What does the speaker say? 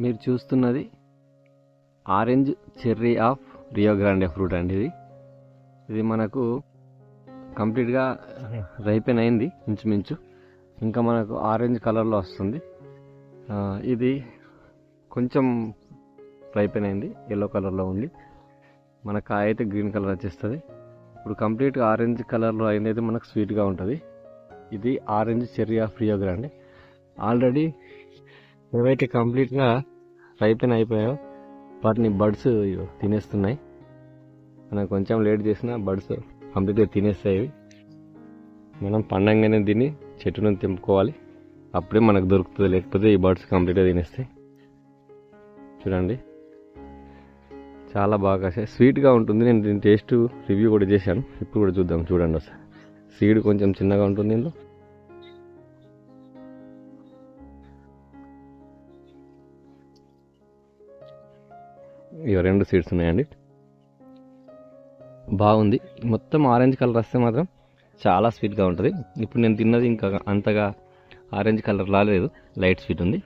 మీరు చూస్తున్నది orange cherry of Rio Grande fruit అండి. ఇది మనకు కంప్లీట్గా రైపెన్ అయింది ఇంచుమించు. ఇంకా మనకు ఆరెంజ్ కలర్లో వస్తుంది. ఇది కొంచెం రైపెన్ అయింది, ఎల్లో కలర్లో ఉంది. మన కాయ అయితే గ్రీన్ కలర్ వచ్చేస్తుంది. ఇప్పుడు కంప్లీట్గా ఆరెంజ్ కలర్లో అయినది మనకు స్వీట్గా ఉంటుంది. ఇది orange cherry of Rio Grande. Already ఏవైతే కంప్లీట్గా రైపెన్ అయిపోయాయో వాటిని బర్డ్స్ తినేస్తున్నాయి. మనం కొంచెం లేట్ చేసినా బర్డ్స్ కంప్లీట్గా తినేస్తాయి. మనం పండంగానే దీన్ని చెట్టు నుంచి తెంపుకోవాలి, అప్పుడే మనకు దొరుకుతుంది. లేకపోతే ఈ బర్డ్స్ కంప్లీట్గా తినేస్తాయి. చూడండి, చాలా బాగా స్వీట్గా ఉంటుంది. నేను దీని టేస్ట్ రివ్యూ కూడా చేశాను, ఇప్పుడు కూడా చూద్దాం. చూడండి, ఒకసారి సీడ్ కొంచెం చిన్నగా ఉంటుంది ఇందులో. ఇవి 2 సీడ్స్ ఉన్నాయండి. బాగుంది. మొత్తం ఆరెంజ్ కలర్ వస్తే మాత్రం చాలా స్వీట్గా ఉంటుంది. ఇప్పుడు నేను తిన్నది ఇంకా అంతగా ఆరెంజ్ కలర్ రాలేదు, లైట్ స్వీట్ ఉంది.